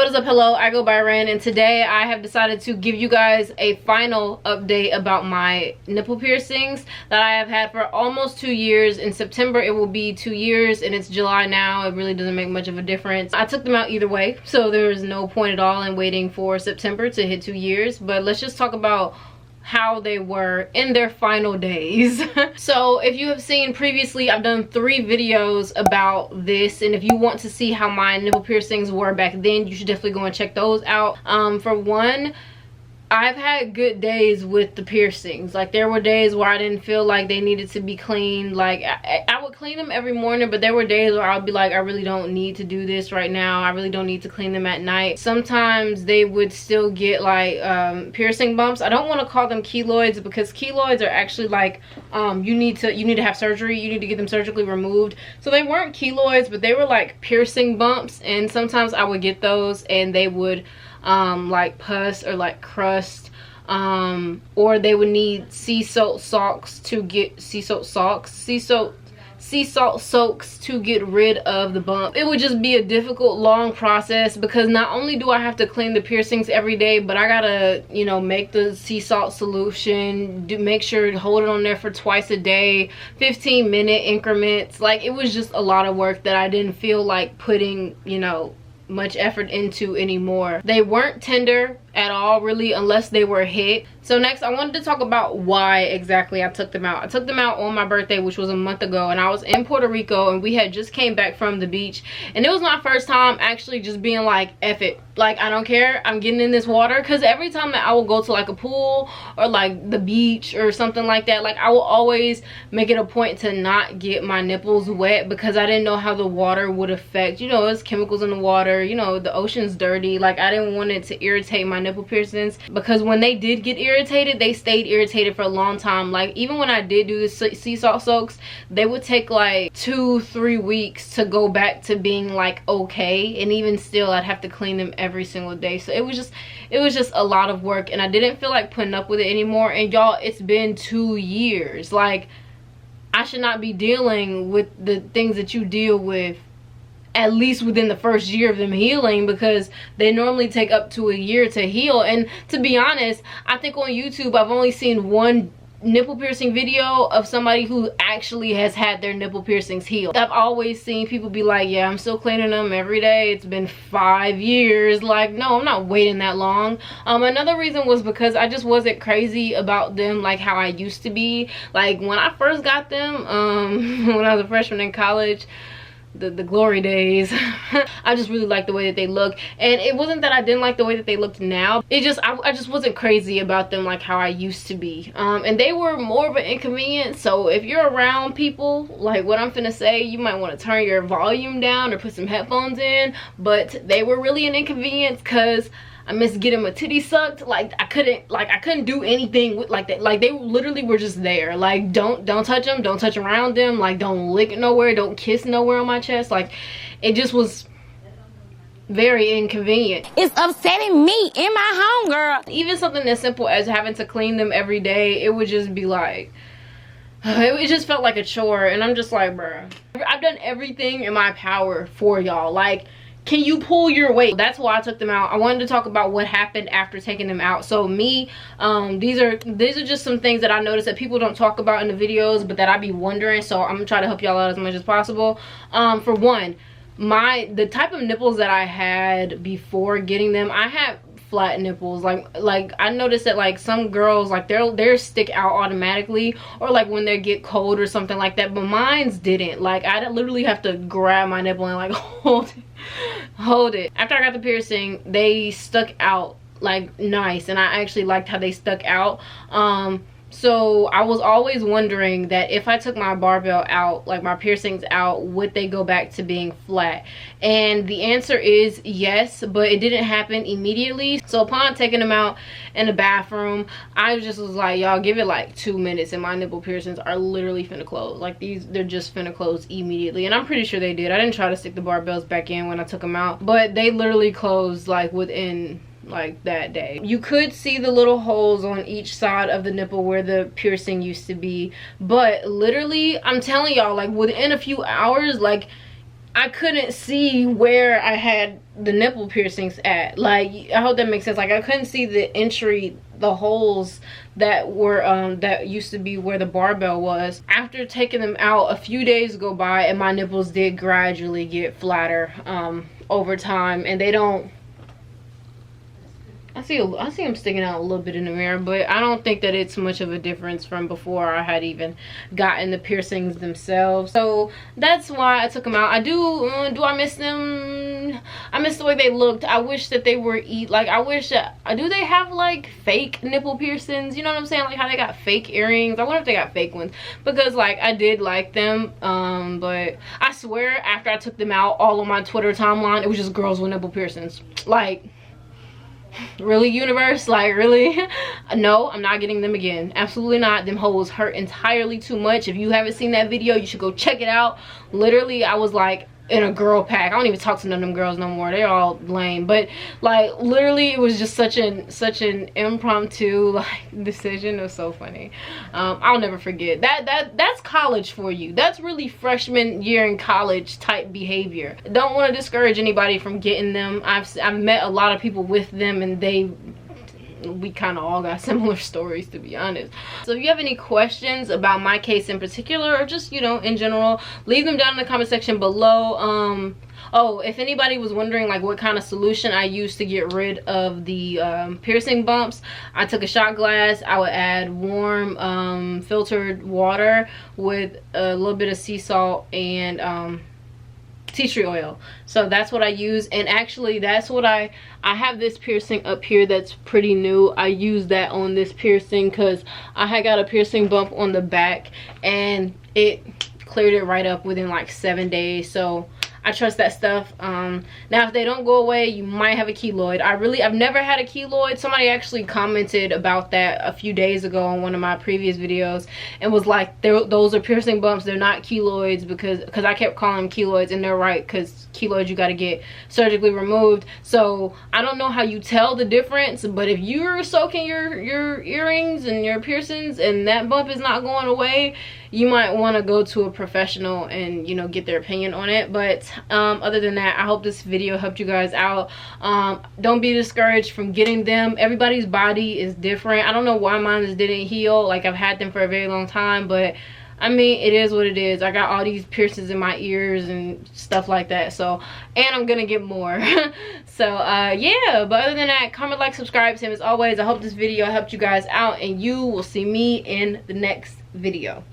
What is up? Hello, I go by Ren, and today I have decided to give you guys a final update about my nipple piercings that I have had for almost 2 years. In September it will be 2 years, and it's July now. It really doesn't make much of a difference. I took them out either way, so there's no point at all in waiting for September to hit 2 years. But let's just talk about how they were in their final days. So if you have seen previously, I've done 3 videos about this, and if you want to see how my nipple piercings were back then, you should definitely go and check those out. For one, I've had good days with the piercings. Like, there were days where I didn't feel like they needed to be cleaned. Like, I would clean them every morning, but there were days where I'd be like, I really don't need to do this right now. I really don't need to clean them at night. Sometimes they would still get like piercing bumps. I don't want to call them keloids, because keloids are actually like you need to have surgery. You need to get them surgically removed. So they weren't keloids, but they were like piercing bumps, and sometimes I would get those and they would like pus or like crust, or they would need sea salt soaks to get sea salt soaks to get rid of the bump. It would just be a difficult, long process, because not only do I have to clean the piercings every day, but I gotta, you know, make the sea salt solution, make sure to hold it on there for twice a day, 15-minute increments. Like, it was just a lot of work that I didn't feel like putting, you know, much effort into anymore. They weren't tender at all, really, unless they were hit. So next, I wanted to talk about why exactly I took them out. I took them out on my birthday, which was a month ago, and I was in Puerto Rico, and we had just came back from the beach, and it was my first time actually just being like, F it, like, I don't care, I'm getting in this water. Because every time that I will go to like a pool or like the beach or something like that, like, I will always make it a point to not get my nipples wet, because I didn't know how the water would affect, you know, there's chemicals in the water, you know, the ocean's dirty. Like, I didn't want it to irritate my nipple piercings, because when they did get irritated, they stayed irritated for a long time. Like, even when I did do the sea salt soaks, they would take like 2-3 weeks to go back to being like okay, and even still I'd have to clean them every single day. So it was just a lot of work, and I didn't feel like putting up with it anymore. And y'all, it's been 2 years. Like, I should not be dealing with the things that you deal with at least within the first year of them healing, because they normally take up to a year to heal. And to be honest, I think on YouTube I've only seen one nipple piercing video of somebody who actually has had their nipple piercings healed. I've always seen people be like, yeah, I'm still cleaning them every day, it's been 5 years. Like, no, I'm not waiting that long. Another reason was because I just wasn't crazy about them like how I used to be. Like, when I first got them, when I was a freshman in college, the glory days, I just really liked the way that they look. And it wasn't that I didn't like the way that they looked now, it just I just wasn't crazy about them like how I used to be. And they were more of an inconvenience. So if you're around people like what I'm finna say, you might want to turn your volume down or put some headphones in. But they were really an inconvenience, because I missed getting my titty sucked. Like, I couldn't do anything with like that. Like, they literally were just there. Like, don't touch them, don't touch around them, like, don't lick nowhere, don't kiss nowhere on my chest. Like, it just was very inconvenient. It's upsetting me in my home, girl. Even something as simple as having to clean them every day, it would just be like, it just felt like a chore. And I'm just like, bruh, I've done everything in my power for y'all. Like, can you pull your weight? That's why I took them out. I wanted to talk about what happened after taking them out. So me, these are just some things that I noticed that people don't talk about in the videos, but that I be wondering. So I'm gonna try to help y'all out as much as possible. For one, the type of nipples that I had before getting them, I had flat nipples. Like I noticed that like some girls, like theirs stick out automatically, or like when they get cold or something like that, but mine's didn't. Like, I literally have to grab my nipple and like hold it. After I got the piercing, they stuck out like nice, and I actually liked how they stuck out. So I was always wondering that if I took my barbell out, like my piercings out, would they go back to being flat? And the answer is yes, but it didn't happen immediately. So upon taking them out in the bathroom, I just was like, y'all, give it like 2 minutes and my nipple piercings are literally finna close. Like, they're just finna close immediately. And I'm pretty sure they did. I didn't try to stick the barbells back in when I took them out, but they literally closed like within like that day. You could see the little holes on each side of the nipple where the piercing used to be, but literally, I'm telling y'all, like within a few hours, like I couldn't see where I had the nipple piercings at. Like, I hope that makes sense. Like, I couldn't see the entry, the holes that were that used to be where the barbell was. After taking them out, a few days go by and my nipples did gradually get flatter over time, and they don't, I see them sticking out a little bit in the mirror, but I don't think that it's much of a difference from before I had even gotten the piercings themselves. So that's why I took them out. I do I miss them? I miss the way they looked. I wish that they were I wish that, do they have like fake nipple piercings? You know what I'm saying? Like how they got fake earrings. I wonder if they got fake ones, because like I did like them, but I swear after I took them out, all on my Twitter timeline, it was just girls with nipple piercings. Like, really, universe? Like, really? No, I'm not getting them again. Absolutely not. Them holes hurt entirely too much. If you haven't seen that video, you should go check it out. Literally, I was like in a girl pack. I don't even talk to none of them girls no more. They're all lame. But like, literally, it was just such an impromptu like decision. It was so funny. I'll never forget that's college for you. That's really freshman year in college type behavior. Don't want to discourage anybody from getting them. I've met a lot of people with them, and we kind of all got similar stories, to be honest. So if you have any questions about my case in particular, or just, you know, in general, leave them down in the comment section below. Oh, if anybody was wondering like what kind of solution I used to get rid of the piercing bumps, I took a shot glass. I would add warm filtered water with a little bit of sea salt and tea tree oil. So that's what I use. And actually that's what I have this piercing up here that's pretty new. I use that on this piercing because I had got a piercing bump on the back and it cleared it right up within like 7 days. So I trust that stuff. Now if they don't go away, you might have a keloid. I've never had a keloid. Somebody actually commented about that a few days ago on one of my previous videos and was like, those are piercing bumps, they're not keloids, because I kept calling them keloids, and they're right, because keloids you got to get surgically removed. So I don't know how you tell the difference, but if you're soaking your earrings and your piercings and that bump is not going away, you might want to go to a professional and, you know, get their opinion on it. But other than that, I hope this video helped you guys out. Don't be discouraged from getting them. Everybody's body is different. I don't know why mine didn't heal. Like, I've had them for a very long time, but I mean, it is what it is. I got all these piercings in my ears and stuff like that. So, and I'm gonna get more. So yeah, but other than that, comment, like, subscribe. Same as always, I hope this video helped you guys out, and you will see me in the next video.